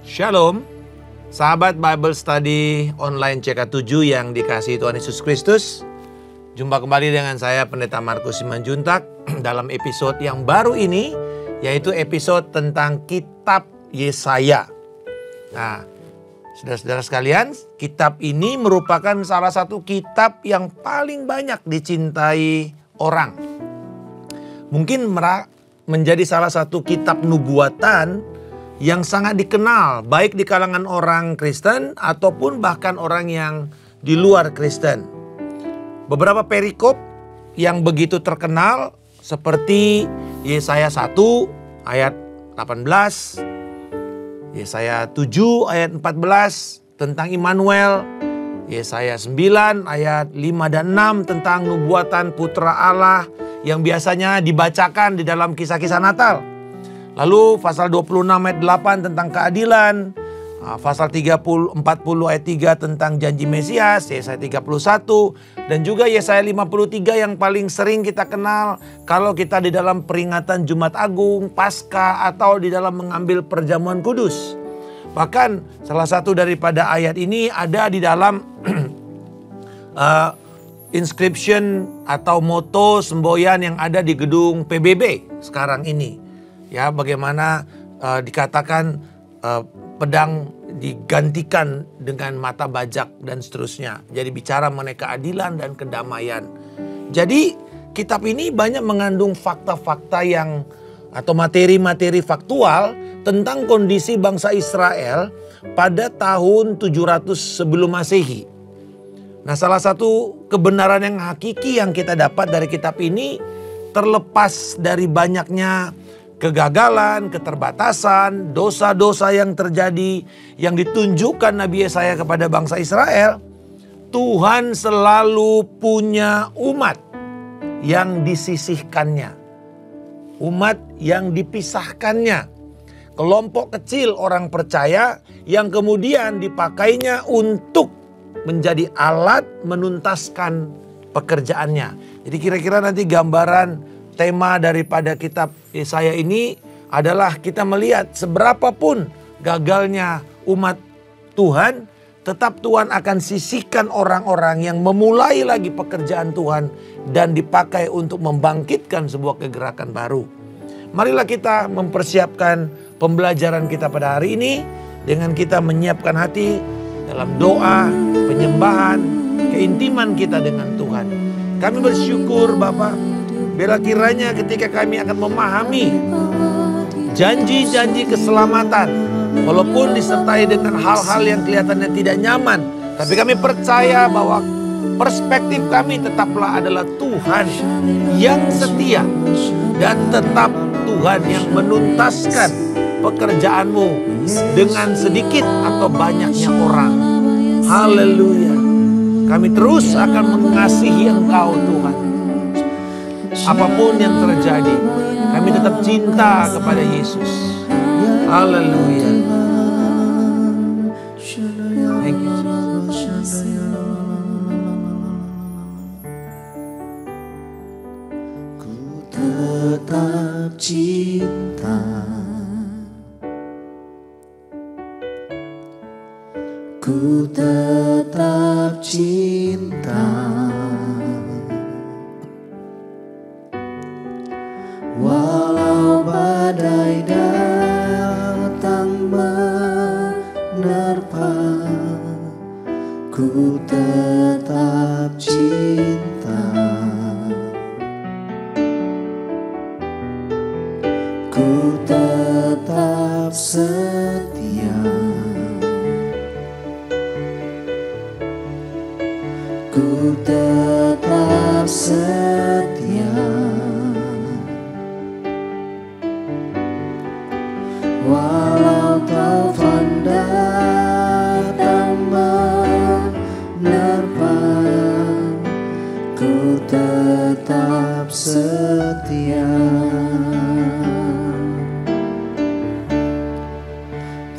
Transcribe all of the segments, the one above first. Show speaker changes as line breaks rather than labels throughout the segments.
Shalom, sahabat Bible Study online CK7 yang dikasihi Tuhan Yesus Kristus. Jumpa kembali dengan saya Pendeta Markus Simanjuntak dalam episode yang baru ini, yaitu episode tentang kitab Yesaya. Nah, saudara-saudara sekalian, kitab ini merupakan salah satu kitab yang paling banyak dicintai orang. Mungkin menjadi salah satu kitab nubuatan yang sangat dikenal baik di kalangan orang Kristen ataupun bahkan orang yang di luar Kristen. Beberapa perikop yang begitu terkenal seperti Yesaya 1 ayat 18, Yesaya 7 ayat 14 tentang Immanuel, Yesaya 9 ayat 5 dan 6 tentang nubuatan Putra Allah yang biasanya dibacakan di dalam kisah-kisah Natal. Lalu pasal 26 ayat 8 tentang keadilan, pasal 40 ayat 3 tentang janji Mesias, Yesaya 31, dan juga Yesaya 53 yang paling sering kita kenal kalau kita di dalam peringatan Jumat Agung, Paskah, atau di dalam mengambil perjamuan kudus. Bahkan salah satu daripada ayat ini ada di dalam inscription atau moto semboyan yang ada di gedung PBB sekarang ini. Ya, bagaimana dikatakan pedang digantikan dengan mata bajak dan seterusnya. Jadi bicara mengenai keadilan dan kedamaian. Jadi kitab ini banyak mengandung fakta-fakta atau materi-materi faktual tentang kondisi bangsa Israel pada tahun 700 sebelum Masehi. Nah, salah satu kebenaran yang hakiki yang kita dapat dari kitab ini, terlepas dari banyaknya kegagalan, keterbatasan, dosa-dosa yang terjadi yang ditunjukkan Nabi Yesaya kepada bangsa Israel, Tuhan selalu punya umat yang disisihkannya, umat yang dipisahkannya, kelompok kecil orang percaya yang kemudian dipakainya untuk menjadi alat menuntaskan pekerjaannya. Jadi kira-kira nanti gambaran tema daripada kitab Yesaya ini adalah kita melihat seberapapun gagalnya umat Tuhan, tetap Tuhan akan sisihkan orang-orang yang memulai lagi pekerjaan Tuhan dan dipakai untuk membangkitkan sebuah kegerakan baru. Marilah kita mempersiapkan pembelajaran kita pada hari ini dengan kita menyiapkan hati dalam doa, penyembahan, keintiman kita dengan Tuhan. Kami bersyukur Bapa, bila kiranya ketika kami akan memahami janji-janji keselamatan, walaupun disertai dengan hal-hal yang kelihatannya tidak nyaman, tapi kami percaya bahwa perspektif kami tetaplah adalah Tuhan yang setia dan tetap Tuhan yang menuntaskan pekerjaanmu dengan sedikit atau banyaknya orang. Haleluya. Kami terus akan mengasihi Engkau Tuhan. Apapun yang terjadi, kami tetap cinta kepada Yesus. Haleluya. Thank you, Jesus.
Ku tetap cinta, ku tetap cinta. Walau badai datang menerpa, ku tetap cinta, ku tetap setia, ku tetap setia. Walau taufan datang menerpa, ku tetap setia.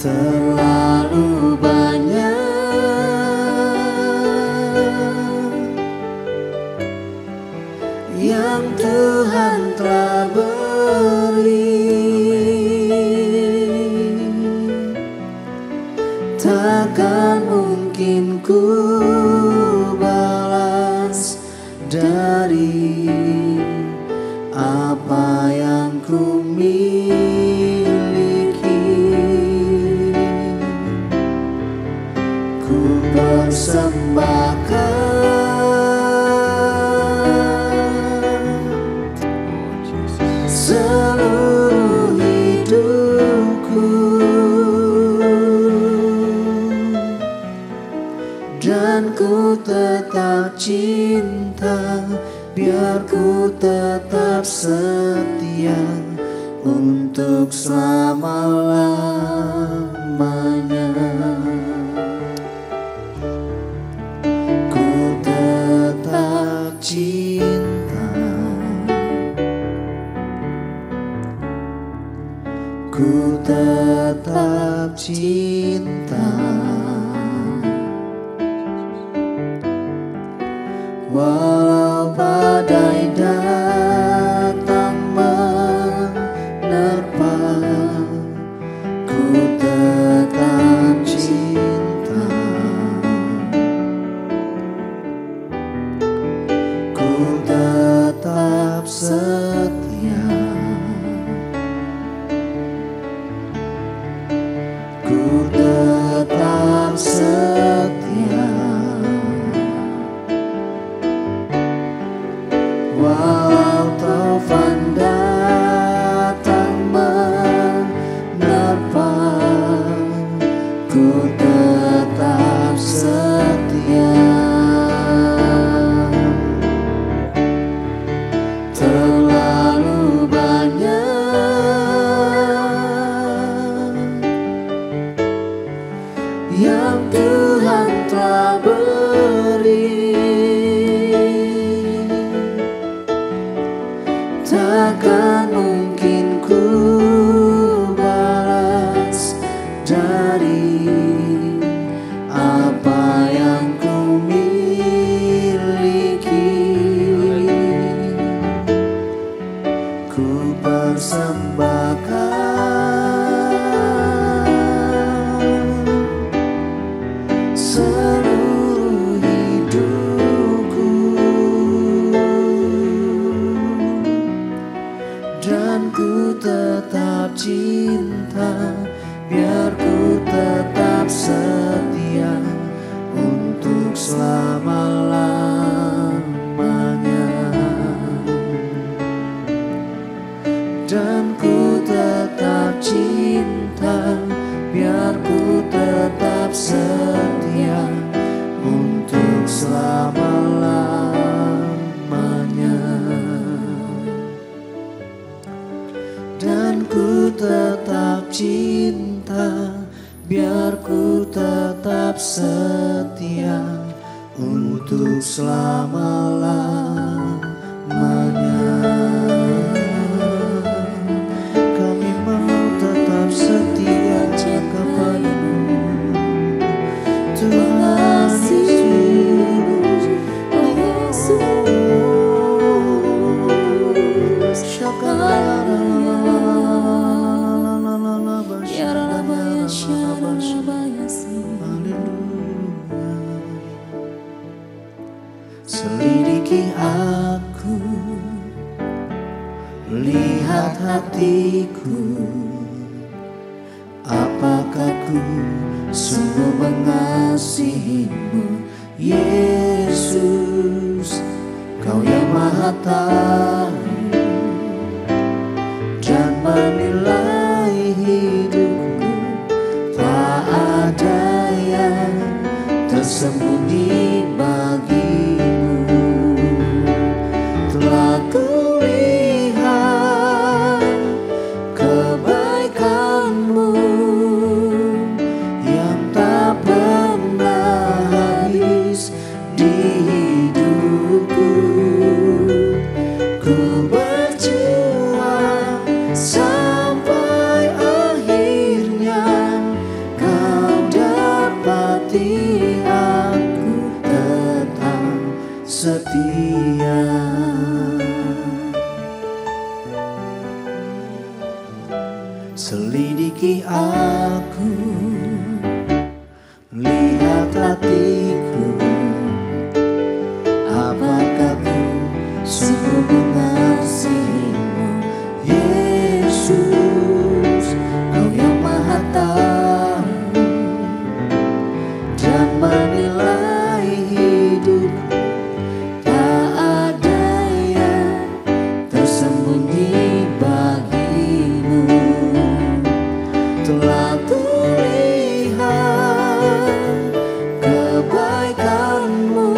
Terlalu banyak yang Tuhan telah beri, takkan mungkin ku balas dari apa yang ku miliki. Ku persembahkan seluruh hidupku, dan ku tetap cinta, biar ku tetap setia untuk selama-lamanya. Ku tetap cinta, ku tetap cinta, walau badai datang menerpa. Ku tetap cinta, ku tetap setia, ku tetap setia, walau taufan datang menerpa. Ku tetap setia. Terlalu banyak yang Tuhan telah beri, takkan mungkin ku balas dari apa yang ku miliki. Ku persembahkan seluruh hidupku, dan ku tetap cinta, biar ku tetap setia untuk selama-lamanya. Dan ku tetap cinta, biar ku tetap setia untuk selama-lamanya. Dan ku tetap cinta, biar ku tetap setia untuk selama-lamanya. Kami mau tetap setia kepadamu, Tuhan Yesus. Oh Yesus, selidiki aku, lihat hatiku, apakah ku sungguh mengasihimu, Yesus. Kau yang Maha Tahu dan menilai hidupku, tak ada yang tersembunyi bagimu. Telah kulihat kebaikanmu yang tak pernah habis di hidupku. Ku berjuang sampai akhirnya kau dapati aku tetap setia. Selidiki aku, lihat hatiku, apakah ku sungguh mengasihimu. Yesus, Kau yang Maha Tahu dan menilai hidup. Tak ada yang tersembunyi bagimu. Telah kulihat kebaikanmu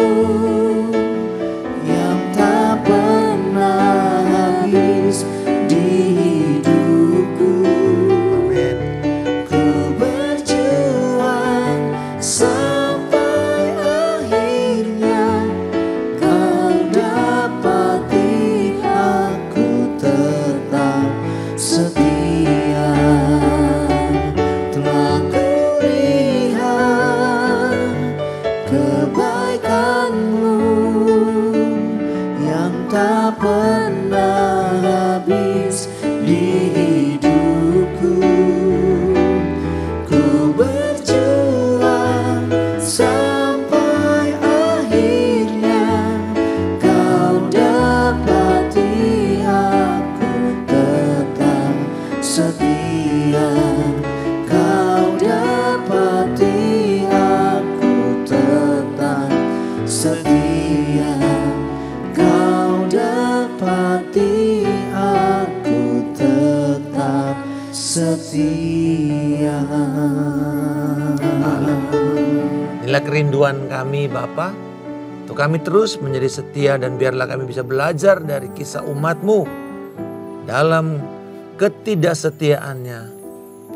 yang tak pernah habis di hidupku. Ku berjuang sampai akhirnya Kau dapati aku tetap setia. Telah kulihat kebaikanmu yang tak pernah habis di hidupku. Ku berjuang sampai akhirnya Kau dapati aku tetap setia. Kau dapati aku tetap setia. Kau dapati aku tetap setia.
Inilah kerinduan kami Bapa, untuk kami terus menjadi setia, dan biarlah kami bisa belajar dari kisah umat-Mu. Dalam ketidaksetiaannya,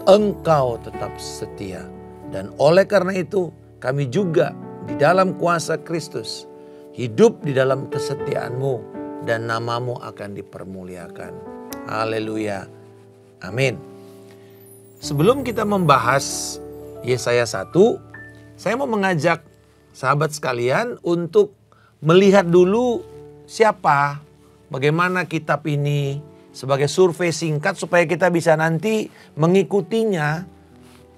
Engkau tetap setia. Dan oleh karena itu, kami juga di dalam kuasa Kristus hidup di dalam kesetiaan-Mu, dan nama-Mu akan dipermuliakan. Haleluya. Amin. Sebelum kita membahas Yesaya 1, saya mau mengajak sahabat sekalian untuk melihat dulu siapa, bagaimana kitab ini, sebagai survei singkat supaya kita bisa nanti mengikutinya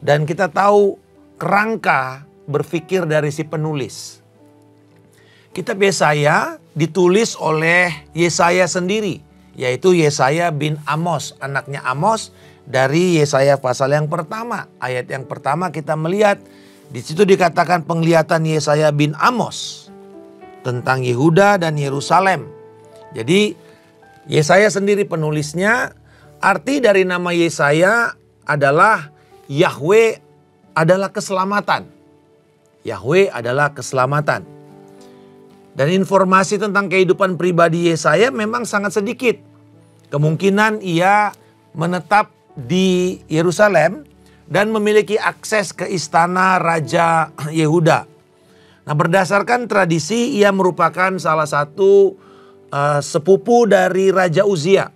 dan kita tahu kerangka berpikir dari si penulis. Kitab Yesaya ditulis oleh Yesaya sendiri, yaitu Yesaya bin Amos, anaknya Amos. Dari Yesaya pasal yang pertama, ayat yang pertama kita melihat di situ dikatakan penglihatan Yesaya bin Amos tentang Yehuda dan Yerusalem. Jadi Yesaya sendiri penulisnya. Arti dari nama Yesaya adalah Yahweh adalah keselamatan. Yahweh adalah keselamatan. Dan informasi tentang kehidupan pribadi Yesaya memang sangat sedikit. Kemungkinan ia menetap di Yerusalem dan memiliki akses ke istana Raja Yehuda. Nah, berdasarkan tradisi ia merupakan salah satu sepupu dari Raja Uzia.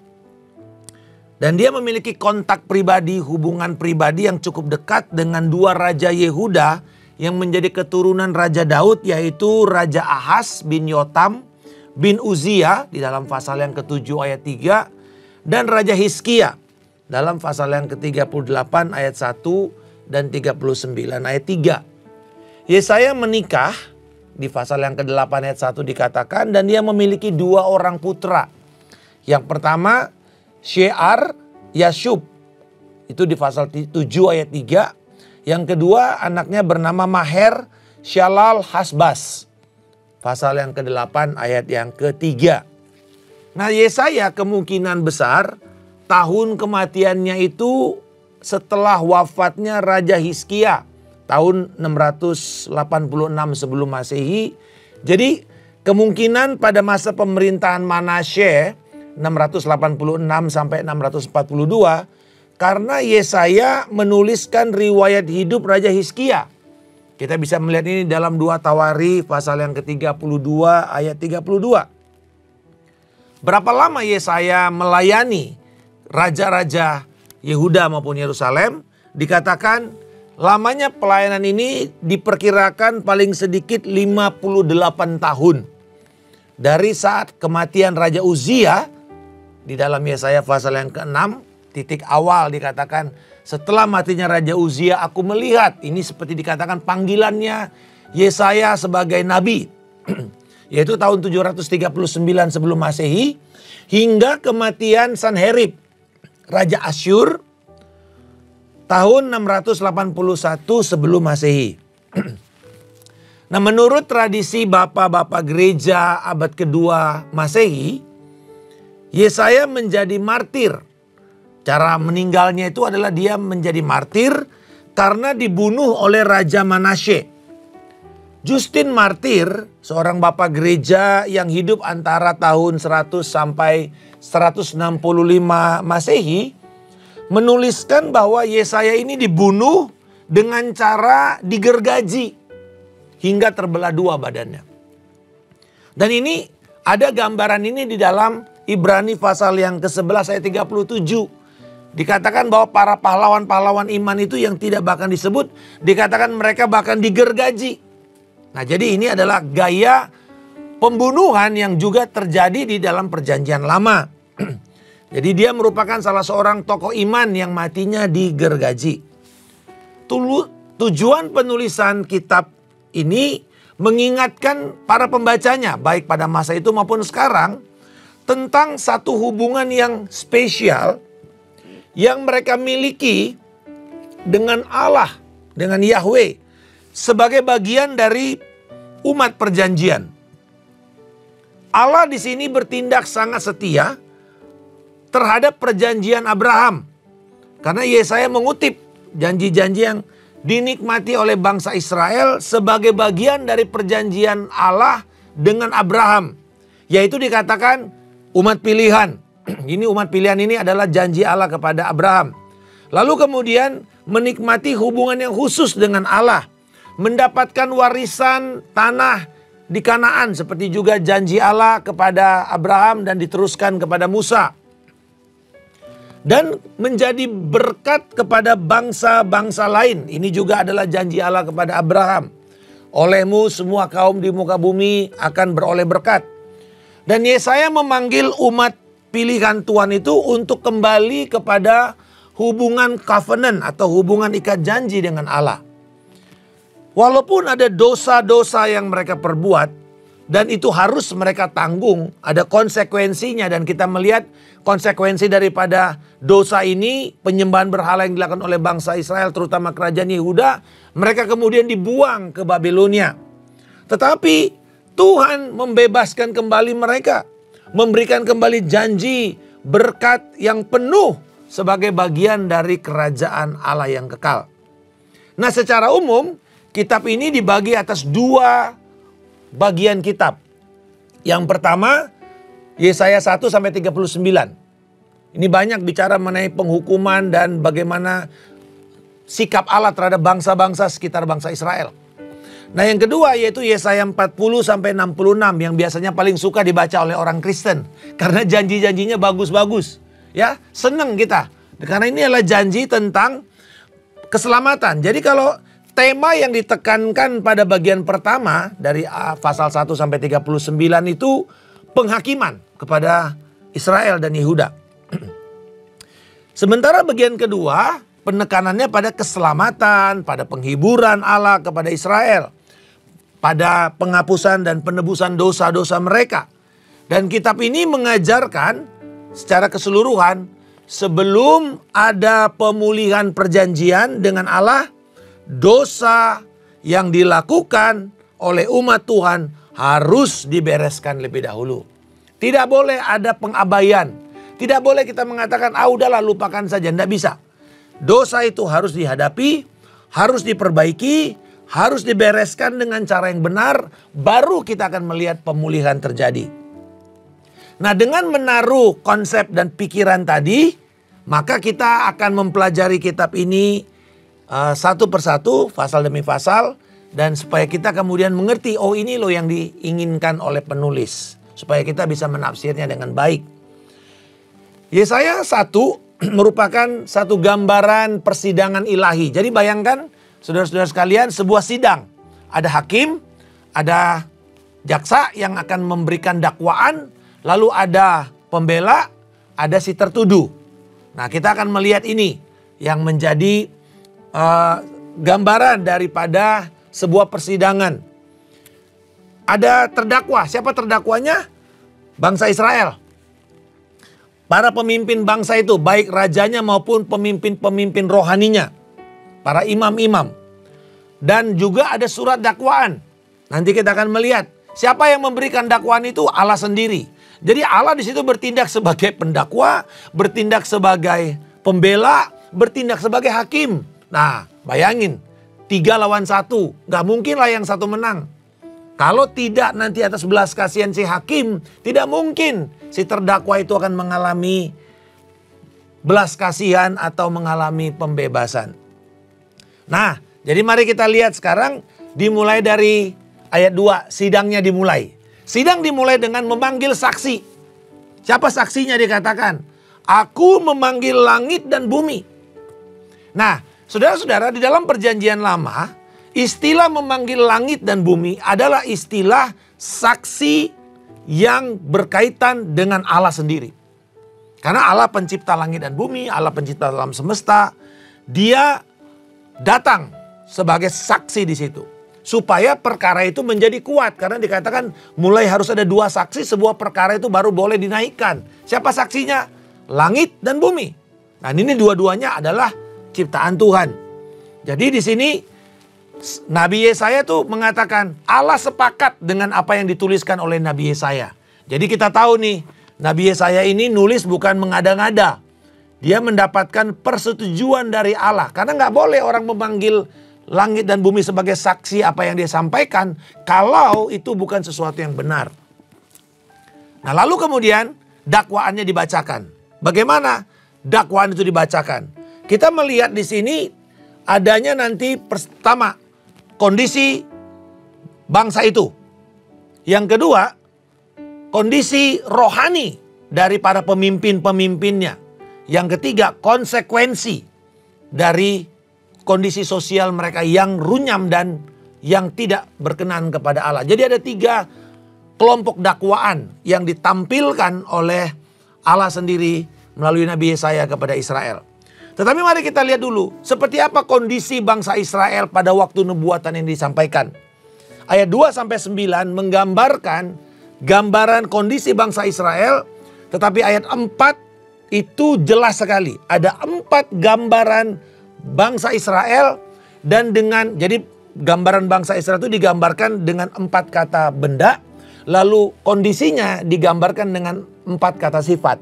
Dan dia memiliki kontak pribadi, hubungan pribadi yang cukup dekat dengan dua Raja Yehuda yang menjadi keturunan Raja Daud, yaitu Raja Ahaz bin Yotam bin Uzia di dalam pasal yang ke-7 ayat 3 dan Raja Hizkia dalam pasal yang ke-38 ayat 1 dan 39 ayat 3. Yesaya menikah di pasal yang ke-8 ayat 1 dikatakan, dan dia memiliki dua orang putra. Yang pertama Shear Yashub, itu di pasal 7 ayat 3. Yang kedua anaknya bernama Maher Shalal Hasbas, pasal yang ke-8 ayat yang ke-3. Nah, Yesaya kemungkinan besar tahun kematiannya itu setelah wafatnya Raja Hizkia tahun 686 sebelum Masehi. Jadi kemungkinan pada masa pemerintahan Manasye 686 sampai 642, karena Yesaya menuliskan riwayat hidup Raja Hizkia. Kita bisa melihat ini dalam 2 Tawari pasal yang ke-32 ayat 32. Berapa lama Yesaya melayani raja-raja Yehuda maupun Yerusalem? Dikatakan lamanya pelayanan ini diperkirakan paling sedikit 58 tahun. Dari saat kematian Raja Uzia di dalam Yesaya pasal yang ke-6, titik awal dikatakan setelah matinya Raja Uzia aku melihat, ini seperti dikatakan panggilannya Yesaya sebagai nabi. Yaitu tahun 739 sebelum Masehi hingga kematian Sanherib, Raja Asyur tahun 681 sebelum Masehi. Nah, menurut tradisi bapak-bapak gereja abad kedua Masehi, Yesaya menjadi martir. Cara meninggalnya itu adalah dia menjadi martir karena dibunuh oleh Raja Manasye. Justin Martir, seorang bapak gereja yang hidup antara tahun 100 sampai 165 Masehi, menuliskan bahwa Yesaya ini dibunuh dengan cara digergaji hingga terbelah dua badannya. Dan ini ada gambaran ini di dalam Ibrani pasal yang ke-11 ayat 37. Dikatakan bahwa para pahlawan-pahlawan iman itu yang tidak bahkan disebut, dikatakan mereka bahkan digergaji. Nah, jadi ini adalah gaya pembunuhan yang juga terjadi di dalam perjanjian lama. Jadi dia merupakan salah seorang tokoh iman yang matinya digergaji. Tujuan penulisan kitab ini mengingatkan para pembacanya baik pada masa itu maupun sekarang tentang satu hubungan yang spesial yang mereka miliki dengan Allah, dengan Yahweh sebagai bagian dari umat perjanjian. Allah di sini bertindak sangat setia terhadap perjanjian Abraham. Karena Yesaya mengutip janji-janji yang dinikmati oleh bangsa Israel sebagai bagian dari perjanjian Allah dengan Abraham. Yaitu dikatakan umat pilihan. Ini umat pilihan ini adalah janji Allah kepada Abraham. Lalu kemudian menikmati hubungan yang khusus dengan Allah. Mendapatkan warisan tanah di Kanaan seperti juga janji Allah kepada Abraham dan diteruskan kepada Musa. Dan menjadi berkat kepada bangsa-bangsa lain. Ini juga adalah janji Allah kepada Abraham. Olehmu semua kaum di muka bumi akan beroleh berkat. Dan Yesaya memanggil umat pilihan Tuhan itu untuk kembali kepada hubungan covenant atau hubungan ikat janji dengan Allah. Walaupun ada dosa-dosa yang mereka perbuat dan itu harus mereka tanggung, ada konsekuensinya dan kita melihat konsekuensi daripada dosa ini, penyembahan berhala yang dilakukan oleh bangsa Israel terutama kerajaan Yehuda, mereka kemudian dibuang ke Babilonia. Tetapi Tuhan membebaskan kembali mereka, memberikan kembali janji berkat yang penuh sebagai bagian dari kerajaan Allah yang kekal. Nah, secara umum kitab ini dibagi atas dua bagian kitab. Yang pertama Yesaya 1 sampai 39. Ini banyak bicara mengenai penghukuman dan bagaimana sikap Allah terhadap bangsa-bangsa sekitar bangsa Israel. Nah, yang kedua yaitu Yesaya 40 sampai 66 yang biasanya paling suka dibaca oleh orang Kristen karena janji-janjinya bagus-bagus. Ya, senang kita. Karena ini adalah janji tentang keselamatan. Jadi kalau tema yang ditekankan pada bagian pertama dari pasal 1 sampai 39 itu penghakiman kepada Israel dan Yehuda. Sementara bagian kedua penekanannya pada keselamatan, pada penghiburan Allah kepada Israel, pada penghapusan dan penebusan dosa-dosa mereka. Dan kitab ini mengajarkan secara keseluruhan sebelum ada pemulihan perjanjian dengan Allah, dosa yang dilakukan oleh umat Tuhan harus dibereskan lebih dahulu. Tidak boleh ada pengabaian. Tidak boleh kita mengatakan, udahlah lupakan saja. Tidak bisa. Dosa itu harus dihadapi, harus diperbaiki, harus dibereskan dengan cara yang benar. Baru kita akan melihat pemulihan terjadi. Nah, dengan menaruh konsep dan pikiran tadi, maka kita akan mempelajari kitab ini satu persatu, pasal demi pasal, dan supaya kita kemudian mengerti, ini loh yang diinginkan oleh penulis, supaya kita bisa menafsirnya dengan baik. Yesaya 1 merupakan satu gambaran persidangan ilahi. Jadi bayangkan saudara-saudara sekalian sebuah sidang, ada hakim, ada jaksa yang akan memberikan dakwaan, lalu ada pembela, ada si tertuduh. Nah, kita akan melihat ini. yang menjadi gambaran daripada sebuah persidangan. Ada terdakwa. Siapa terdakwanya? Bangsa Israel. Para pemimpin bangsa itu, baik rajanya maupun pemimpin-pemimpin rohaninya. Para imam-imam. Dan juga ada surat dakwaan. Nanti kita akan melihat siapa yang memberikan dakwaan itu, Allah sendiri. Jadi Allah di situ bertindak sebagai pendakwa, bertindak sebagai pembela, bertindak sebagai hakim. Nah, bayangin 3 lawan 1, gak mungkin lah yang satu menang. Kalau tidak nanti atas belas kasihan si hakim, tidak mungkin si terdakwa itu akan mengalami belas kasihan atau mengalami pembebasan. Nah, jadi mari kita lihat sekarang dimulai dari ayat 2, sidangnya dimulai. Sidang dimulai dengan memanggil saksi. Siapa saksinya dikatakan? Aku memanggil langit dan bumi. Nah, saudara-saudara, di dalam perjanjian lama, istilah memanggil langit dan bumi adalah istilah saksi yang berkaitan dengan Allah sendiri. Karena Allah pencipta langit dan bumi, Allah pencipta alam semesta. Dia datang sebagai saksi di situ. Supaya perkara itu menjadi kuat. Karena dikatakan mulai harus ada 2 saksi, sebuah perkara itu baru boleh dinaikkan. Siapa saksinya? Langit dan bumi. Nah, ini dua-duanya adalah ciptaan Tuhan. Jadi di sini Nabi Yesaya tuh mengatakan Allah sepakat dengan apa yang dituliskan oleh Nabi Yesaya. Jadi kita tahu nih, Nabi Yesaya ini nulis bukan mengada-ngada. Dia mendapatkan persetujuan dari Allah. Karena nggak boleh orang memanggil langit dan bumi sebagai saksi apa yang dia sampaikan kalau itu bukan sesuatu yang benar. Nah, lalu kemudian dakwaannya dibacakan. Bagaimana dakwaan itu dibacakan? Kita melihat di sini adanya nanti pertama kondisi bangsa itu. Yang kedua, kondisi rohani dari para pemimpin-pemimpinnya. Yang ketiga, konsekuensi dari kondisi sosial mereka yang runyam dan yang tidak berkenan kepada Allah. Jadi ada 3 kelompok dakwaan yang ditampilkan oleh Allah sendiri melalui Nabi Yesaya kepada Israel. Tetapi mari kita lihat dulu seperti apa kondisi bangsa Israel pada waktu nubuatan yang disampaikan. Ayat 2-9 menggambarkan gambaran kondisi bangsa Israel. Tetapi ayat 4 itu jelas sekali. Ada 4 gambaran bangsa Israel. Dan dengan, jadi gambaran bangsa Israel itu digambarkan dengan 4 kata benda. Lalu kondisinya digambarkan dengan 4 kata sifat.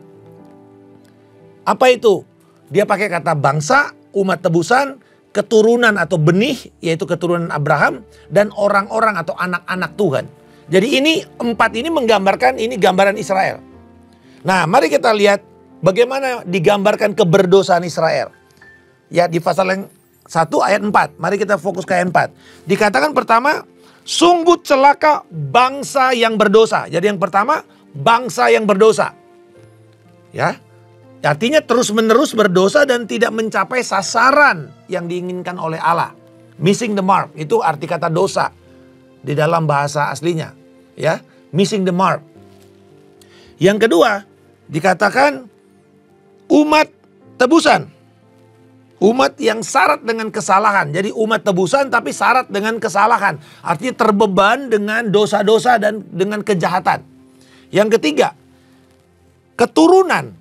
Apa itu? Dia pakai kata bangsa, umat tebusan, keturunan atau benih, yaitu keturunan Abraham, dan orang-orang atau anak-anak Tuhan. Jadi ini 4 ini menggambarkan, ini gambaran Israel. Nah, mari kita lihat bagaimana digambarkan keberdosaan Israel. Ya, di pasal yang 1 ayat 4. Mari kita fokus ke ayat 4. Dikatakan pertama, sungguh celaka bangsa yang berdosa. Jadi yang pertama, bangsa yang berdosa. Ya. Artinya terus-menerus berdosa dan tidak mencapai sasaran yang diinginkan oleh Allah. Missing the mark, itu arti kata dosa di dalam bahasa aslinya. Ya, missing the mark. Yang kedua, dikatakan umat tebusan. Umat yang syarat dengan kesalahan. Jadi umat tebusan tapi syarat dengan kesalahan. Artinya terbeban dengan dosa-dosa dan dengan kejahatan. Yang ketiga, keturunan.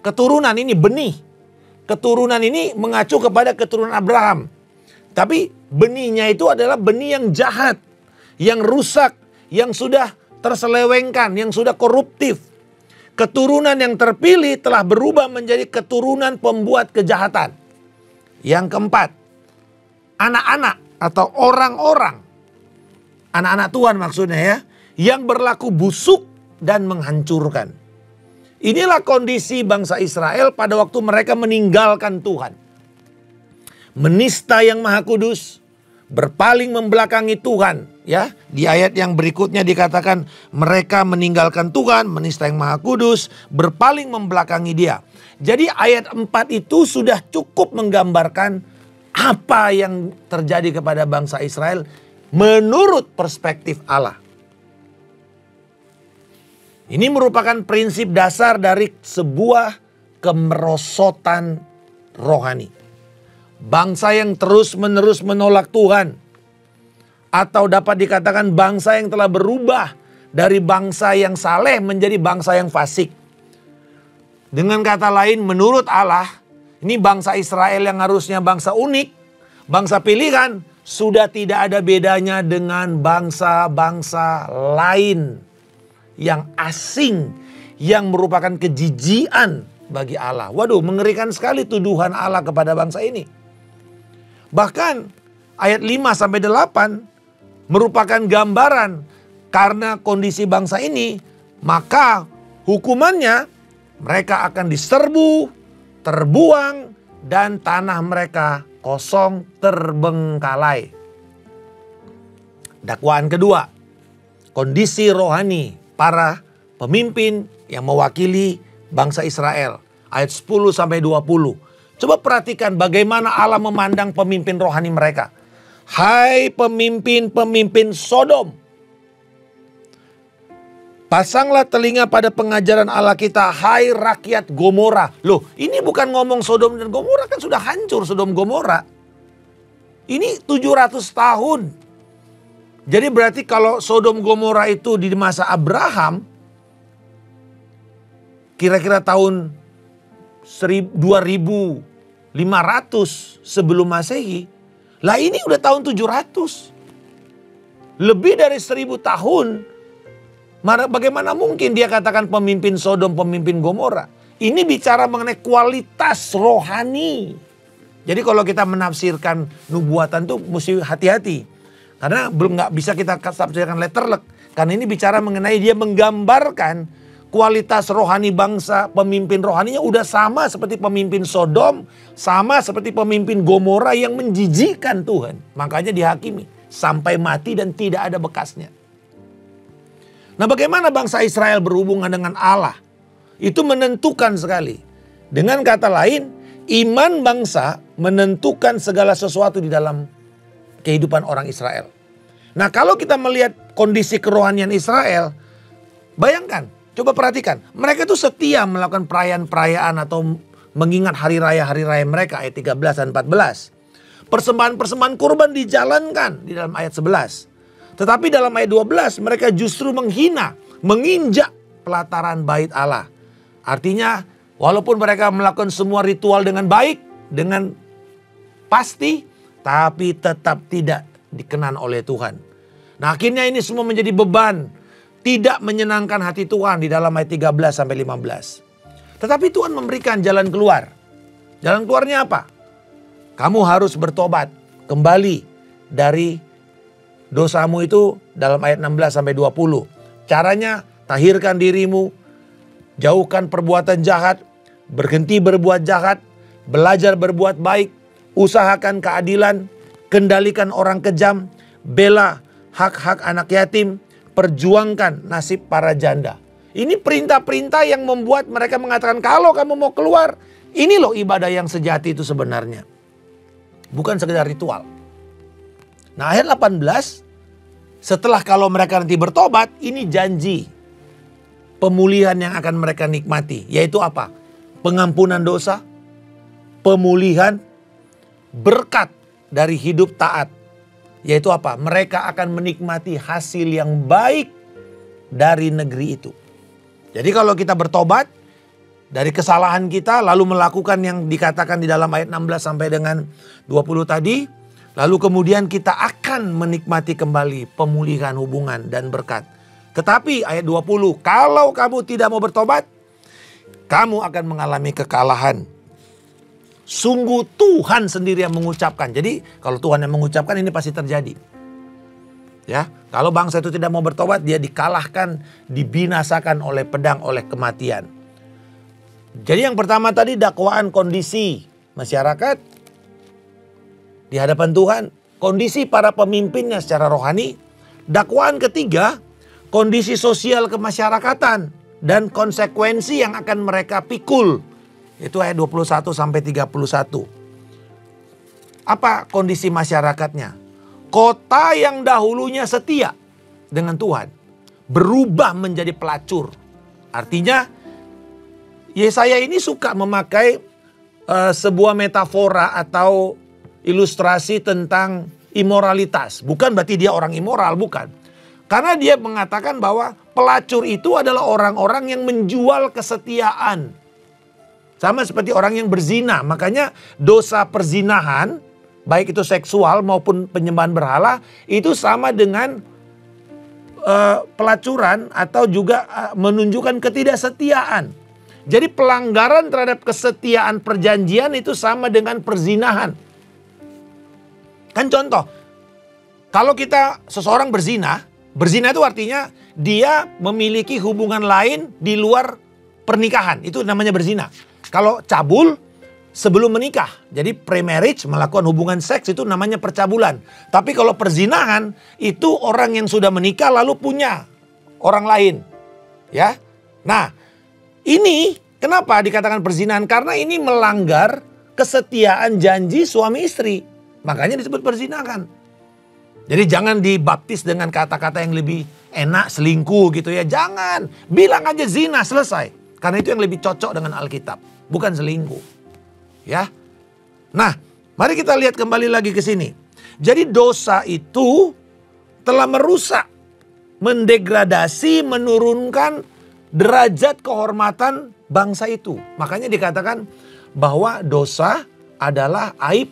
Keturunan ini benih. Keturunan ini mengacu kepada keturunan Abraham. Tapi benihnya itu adalah benih yang jahat. Yang rusak. Yang sudah terselewengkan. Yang sudah koruptif. Keturunan yang terpilih telah berubah menjadi keturunan pembuat kejahatan. Yang keempat, anak-anak atau orang-orang. Anak-anak Tuhan maksudnya ya. Yang berlaku busuk dan menghancurkan. Inilah kondisi bangsa Israel pada waktu mereka meninggalkan Tuhan. Menista yang maha kudus, berpaling membelakangi Tuhan. Ya, di ayat yang berikutnya dikatakan mereka meninggalkan Tuhan, menista yang maha kudus, berpaling membelakangi Dia. Jadi ayat 4 itu sudah cukup menggambarkan apa yang terjadi kepada bangsa Israel menurut perspektif Allah. Ini merupakan prinsip dasar dari sebuah kemerosotan rohani. Bangsa yang terus-menerus menolak Tuhan. Atau dapat dikatakan bangsa yang telah berubah dari bangsa yang saleh menjadi bangsa yang fasik. Dengan kata lain, menurut Allah, ini bangsa Israel yang harusnya bangsa unik, bangsa pilihan, sudah tidak ada bedanya dengan bangsa-bangsa lain yang asing, yang merupakan kejijian bagi Allah. Waduh, mengerikan sekali tuduhan Allah kepada bangsa ini. Bahkan ayat 5-8 merupakan gambaran karena kondisi bangsa ini, maka hukumannya mereka akan diserbu, terbuang, dan tanah mereka kosong terbengkalai. Dakwaan kedua, kondisi rohani para pemimpin yang mewakili bangsa Israel. Ayat 10-20. Coba perhatikan bagaimana Allah memandang pemimpin rohani mereka. Hai pemimpin-pemimpin Sodom, pasanglah telinga pada pengajaran Allah kita, hai rakyat Gomora. Loh, ini bukan ngomong Sodom dan Gomora, kan sudah hancur Sodom Gomora. Ini 700 tahun. Jadi berarti kalau Sodom Gomora itu di masa Abraham, kira-kira tahun 2500 sebelum Masehi. Lah ini udah tahun 700. Lebih dari 1000 tahun. Bagaimana mungkin dia katakan pemimpin Sodom, pemimpin Gomora? Ini bicara mengenai kualitas rohani. Jadi kalau kita menafsirkan nubuatan tuh mesti hati-hati. Karena belum nggak bisa kita tafsirkan letterlek. Karena ini bicara mengenai dia menggambarkan kualitas rohani bangsa, pemimpin rohaninya udah sama seperti pemimpin Sodom, sama seperti pemimpin Gomora yang menjijikkan Tuhan. Makanya dihakimi sampai mati dan tidak ada bekasnya. Nah, bagaimana bangsa Israel berhubungan dengan Allah? Itu menentukan sekali. Dengan kata lain, iman bangsa menentukan segala sesuatu di dalam kehidupan orang Israel. Nah, kalau kita melihat kondisi kerohanian Israel, bayangkan, coba perhatikan, mereka itu setia melakukan perayaan-perayaan atau mengingat hari raya mereka, ayat 13 dan 14. Persembahan-persembahan kurban dijalankan di dalam ayat 11. Tetapi dalam ayat 12 mereka justru menghina, menginjak pelataran bait Allah. Artinya walaupun mereka melakukan semua ritual dengan baik, dengan pasti, tapi tetap tidak dikenan oleh Tuhan. Nah, akhirnya ini semua menjadi beban. Tidak menyenangkan hati Tuhan di dalam ayat 13-15. Tetapi Tuhan memberikan jalan keluar. Jalan keluarnya apa? Kamu harus bertobat kembali dari dosamu itu dalam ayat 16-20. Caranya tahirkan dirimu, jauhkan perbuatan jahat, berhenti berbuat jahat, belajar berbuat baik, usahakan keadilan, kendalikan orang kejam, bela hak-hak anak yatim, perjuangkan nasib para janda. Ini perintah-perintah yang membuat mereka mengatakan kalau kamu mau keluar, ini loh ibadah yang sejati itu sebenarnya. Bukan sekedar ritual. Nah, ayat 18, setelah kalau mereka nanti bertobat, ini janji pemulihan yang akan mereka nikmati. Yaitu apa? Pengampunan dosa, pemulihan, berkat dari hidup taat. Yaitu apa? Mereka akan menikmati hasil yang baik dari negeri itu. Jadi kalau kita bertobat dari kesalahan kita lalu melakukan yang dikatakan di dalam ayat 16 sampai dengan 20 tadi. Lalu kemudian kita akan menikmati kembali pemulihan hubungan dan berkat. Tetapi ayat 20, kalau kamu tidak mau bertobat, kamu akan mengalami kekalahan. Sungguh Tuhan sendiri yang mengucapkan. Jadi kalau Tuhan yang mengucapkan ini pasti terjadi. Ya, kalau bangsa itu tidak mau bertobat, dia dikalahkan, dibinasakan oleh pedang, oleh kematian. Jadi yang pertama tadi dakwaan kondisi masyarakat di hadapan Tuhan, kondisi para pemimpinnya secara rohani. Dakwaan ketiga, kondisi sosial kemasyarakatan dan konsekuensi yang akan mereka pikul. Itu ayat 21 sampai 31. Apa kondisi masyarakatnya? Kota yang dahulunya setia dengan Tuhan berubah menjadi pelacur. Artinya Yesaya ini suka memakai sebuah metafora atau ilustrasi tentang imoralitas. Bukan berarti dia orang immoral, bukan. Karena dia mengatakan bahwa pelacur itu adalah orang-orang yang menjual kesetiaan. Sama seperti orang yang berzina. Makanya dosa perzinahan, baik itu seksual maupun penyembahan berhala, itu sama dengan pelacuran atau juga menunjukkan ketidaksetiaan. Jadi pelanggaran terhadap kesetiaan perjanjian itu sama dengan perzinahan. Kan contoh, kalau seseorang berzina itu artinya dia memiliki hubungan lain di luar pernikahan. Itu namanya berzina. Kalau cabul sebelum menikah, jadi pre-marriage melakukan hubungan seks itu namanya percabulan. Tapi kalau perzinahan itu orang yang sudah menikah lalu punya orang lain. Ya. Nah, ini kenapa dikatakan perzinahan? Karena ini melanggar kesetiaan janji suami istri. Makanya disebut perzinahan. Jadi jangan dibaptis dengan kata-kata yang lebih enak, selingkuh gitu ya. Jangan. Bilang aja zina, selesai. Karena itu yang lebih cocok dengan Alkitab. Bukan selingkuh. Ya. Nah, mari kita lihat kembali lagi ke sini. Jadi dosa itu telah merusak, mendegradasi, menurunkan derajat kehormatan bangsa itu. Makanya dikatakan bahwa dosa adalah aib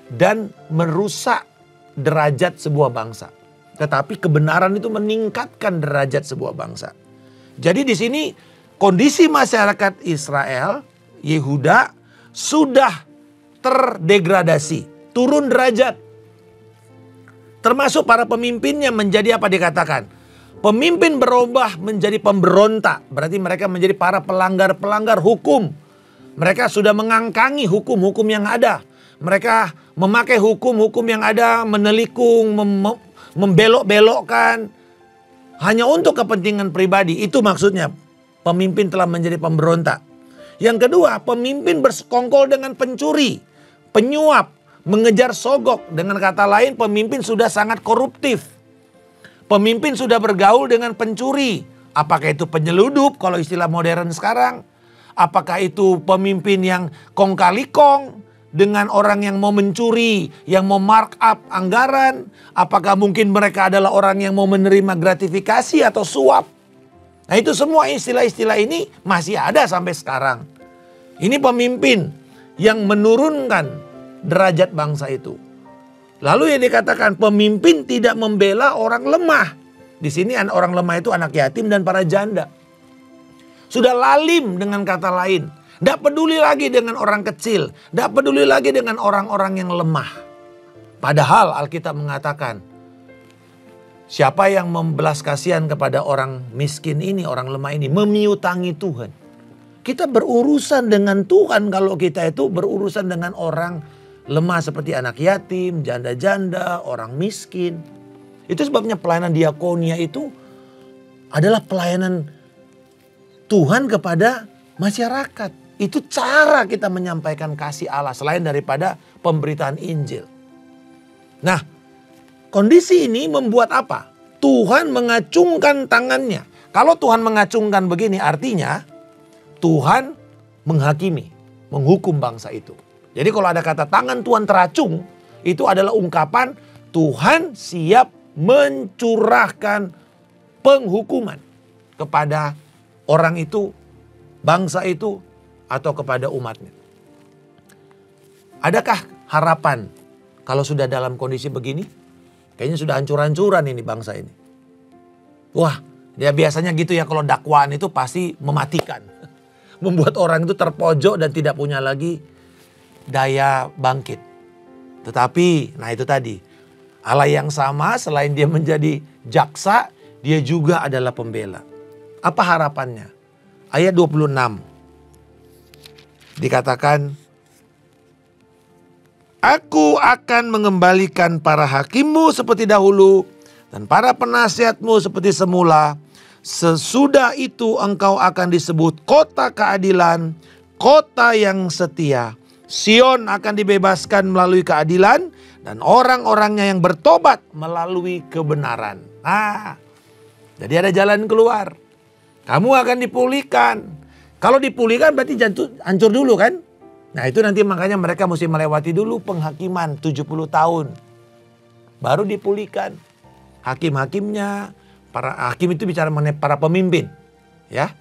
dan merusak derajat sebuah bangsa. Tetapi kebenaran itu meningkatkan derajat sebuah bangsa. Jadi di sini kondisi masyarakat Israel, Yehuda sudah terdegradasi, turun derajat. Termasuk para pemimpinnya menjadi apa dikatakan? Pemimpin berubah menjadi pemberontak. Berarti mereka menjadi para pelanggar-pelanggar hukum. Mereka sudah mengangkangi hukum-hukum yang ada. Mereka memakai hukum-hukum yang ada, menelikung, membelok-belokkan. Hanya untuk kepentingan pribadi. Itu maksudnya. Pemimpin telah menjadi pemberontak. Yang kedua, pemimpin bersekongkol dengan pencuri, penyuap, mengejar sogok. Dengan kata lain, pemimpin sudah sangat koruptif. Pemimpin sudah bergaul dengan pencuri. Apakah itu penyeludup kalau istilah modern sekarang? Apakah itu pemimpin yang kong kali kong dengan orang yang mau mencuri, yang mau markup anggaran? Apakah mungkin mereka adalah orang yang mau menerima gratifikasi atau suap? Nah, itu semua istilah-istilah ini masih ada sampai sekarang. Ini pemimpin yang menurunkan derajat bangsa itu. Lalu yang dikatakan pemimpin tidak membela orang lemah. Di sini orang lemah itu anak yatim dan para janda. Sudah lalim dengan kata lain. Tidak peduli lagi dengan orang kecil. Tidak peduli lagi dengan orang-orang yang lemah. Padahal Alkitab mengatakan, siapa yang membelas kasihan kepada orang miskin ini, orang lemah ini, memiutangi Tuhan. Kita berurusan dengan Tuhan kalau kita itu berurusan dengan orang lemah seperti anak yatim, janda-janda, orang miskin. Itu sebabnya pelayanan diakonia itu adalah pelayanan Tuhan kepada masyarakat. Itu cara kita menyampaikan kasih Allah selain daripada pemberitaan Injil. Nah, kondisi ini membuat apa? Tuhan mengacungkan tangannya. Kalau Tuhan mengacungkan begini artinya Tuhan menghakimi, menghukum bangsa itu. Jadi kalau ada kata tangan Tuhan teracung, itu adalah ungkapan Tuhan siap mencurahkan penghukuman kepada orang itu, bangsa itu, atau kepada umatnya. Adakah harapan kalau sudah dalam kondisi begini? Kayaknya sudah hancur-hancuran ini bangsa ini. Wah, dia biasanya gitu ya kalau dakwaan itu pasti mematikan. Membuat orang itu terpojok dan tidak punya lagi daya bangkit. Tetapi, nah itu tadi. Allah yang sama selain dia menjadi jaksa, dia juga adalah pembela. Apa harapannya? Ayat 26. Dikatakan, Aku akan mengembalikan para hakimmu seperti dahulu dan para penasihatmu seperti semula. Sesudah itu engkau akan disebut kota keadilan, kota yang setia. Sion akan dibebaskan melalui keadilan dan orang-orangnya yang bertobat melalui kebenaran. Nah, jadi ada jalan keluar. Kamu akan dipulihkan. Kalau dipulihkan berarti hancur dulu kan? Nah itu nanti makanya mereka mesti melewati dulu penghakiman 70 tahun. Baru dipulihkan. Hakim-hakimnya, para hakim itu bicara mengenai para pemimpin. Ya,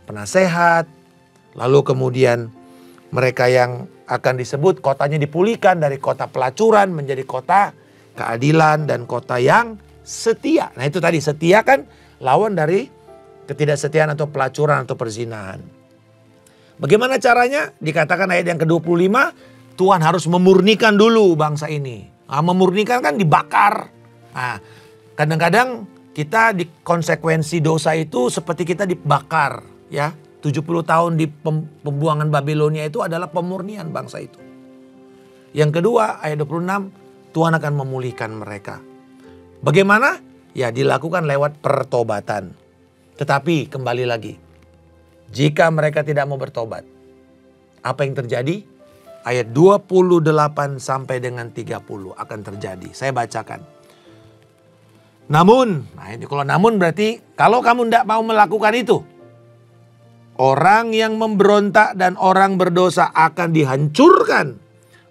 penasehat. Lalu kemudian mereka yang akan disebut kotanya dipulihkan dari kota pelacuran menjadi kota keadilan dan kota yang setia. Nah itu tadi, setia kan lawan dari ketidaksetiaan atau pelacuran atau perzinahan. Bagaimana caranya? Dikatakan ayat yang ke-25, Tuhan harus memurnikan dulu bangsa ini. Nah, memurnikan kan dibakar. Nah, kadang-kadang kita di konsekuensi dosa itu seperti kita dibakar. Ya, 70 tahun di pembuangan Babilonia itu adalah pemurnian bangsa itu. Yang kedua, ayat 26, Tuhan akan memulihkan mereka. Bagaimana? Ya, dilakukan lewat pertobatan. Tetapi kembali lagi, jika mereka tidak mau bertobat, apa yang terjadi? Ayat 28 sampai dengan 30 akan terjadi. Saya bacakan. Namun, nah ini kalau namun berarti kalau kamu tidak mau melakukan itu, orang yang memberontak dan orang berdosa akan dihancurkan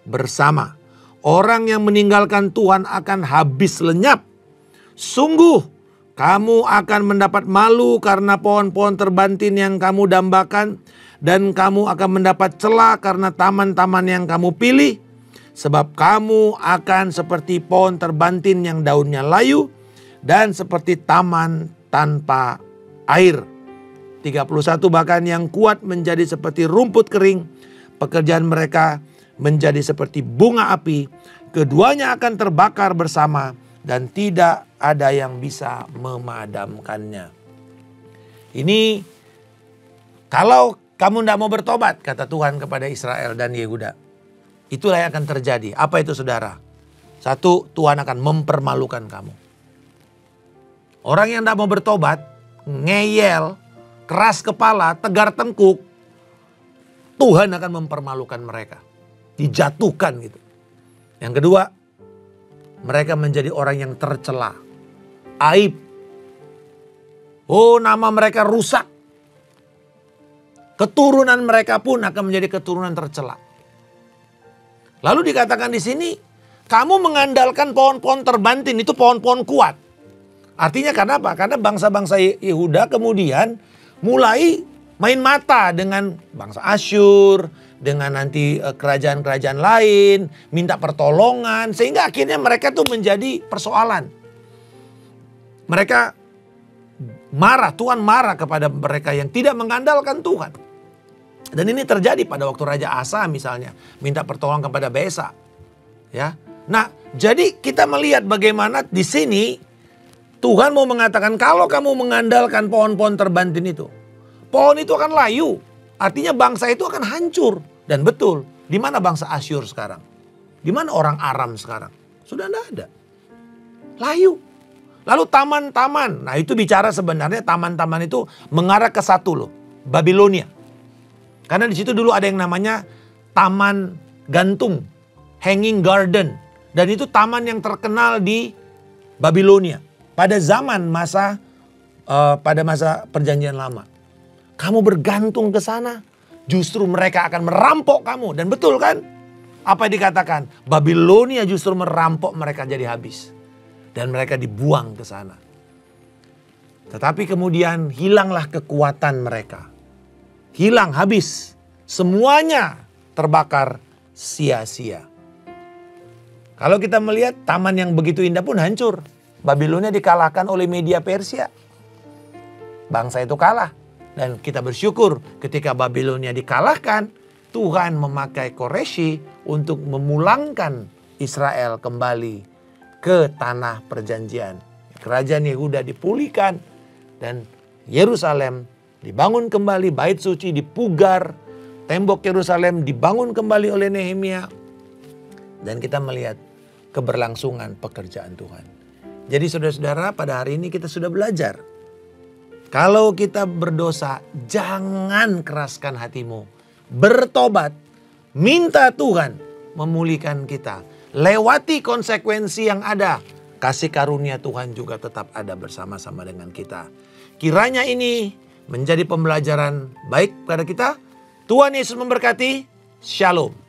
bersama. Orang yang meninggalkan Tuhan akan habis lenyap. Sungguh, kamu akan mendapat malu karena pohon-pohon terbantin yang kamu dambakan. Dan kamu akan mendapat celah karena taman-taman yang kamu pilih. Sebab kamu akan seperti pohon terbantin yang daunnya layu. Dan seperti taman tanpa air. 31 bahkan yang kuat menjadi seperti rumput kering. Pekerjaan mereka menjadi seperti bunga api. Keduanya akan terbakar bersama. Dan tidak ada yang bisa memadamkannya. Ini kalau kamu tidak mau bertobat, kata Tuhan kepada Israel dan Yehuda. Itulah yang akan terjadi. Apa itu saudara? Satu, Tuhan akan mempermalukan kamu. Orang yang tidak mau bertobat, ngeyel, keras kepala, tegar tengkuk, Tuhan akan mempermalukan mereka. Dijatuhkan gitu. Yang kedua, mereka menjadi orang yang tercela. Aib. Oh, nama mereka rusak. Keturunan mereka pun akan menjadi keturunan tercela. Lalu dikatakan di sini, kamu mengandalkan pohon-pohon terbantin, itu pohon-pohon kuat. Artinya karena apa? Karena bangsa-bangsa Yehuda kemudian mulai main mata dengan bangsa Asyur, dengan nanti kerajaan-kerajaan lain, minta pertolongan, sehingga akhirnya mereka tuh menjadi persoalan. Mereka marah, Tuhan marah kepada mereka yang tidak mengandalkan Tuhan. Dan ini terjadi pada waktu Raja Asa misalnya, minta pertolongan kepada Besa. Ya. Nah, jadi kita melihat bagaimana di sini Tuhan mau mengatakan kalau kamu mengandalkan pohon-pohon terbantin itu, pohon itu akan layu. Artinya bangsa itu akan hancur. Dan betul, di mana bangsa Asyur sekarang? Di mana orang Aram sekarang? Sudah tidak ada. Layu. Lalu taman-taman. Nah itu bicara sebenarnya taman-taman itu mengarah ke satu loh. Babilonia. Karena di situ dulu ada yang namanya taman gantung. Hanging garden. Dan itu taman yang terkenal di Babilonia. Pada zaman pada masa perjanjian lama. Kamu bergantung ke sana, justru mereka akan merampok kamu. Dan betul kan? Apa yang dikatakan? Babilonia justru merampok mereka jadi habis. Dan mereka dibuang ke sana. Tetapi kemudian hilanglah kekuatan mereka. Hilang, habis. Semuanya terbakar sia-sia. Kalau kita melihat taman yang begitu indah pun hancur. Babilonia dikalahkan oleh media Persia. Bangsa itu kalah. Dan kita bersyukur ketika Babilonia dikalahkan, Tuhan memakai Koreshi untuk memulangkan Israel kembali ke tanah perjanjian. Kerajaan Yehuda dipulihkan dan Yerusalem dibangun kembali, bait suci dipugar, tembok Yerusalem dibangun kembali oleh Nehemia. Dan kita melihat keberlangsungan pekerjaan Tuhan. Jadi saudara-saudara, pada hari ini kita sudah belajar. Kalau kita berdosa, jangan keraskan hatimu. Bertobat, minta Tuhan memulihkan kita. Lewati konsekuensi yang ada. Kasih karunia Tuhan juga tetap ada bersama-sama dengan kita. Kiranya ini menjadi pembelajaran baik pada kita. Tuhan Yesus memberkati. Shalom.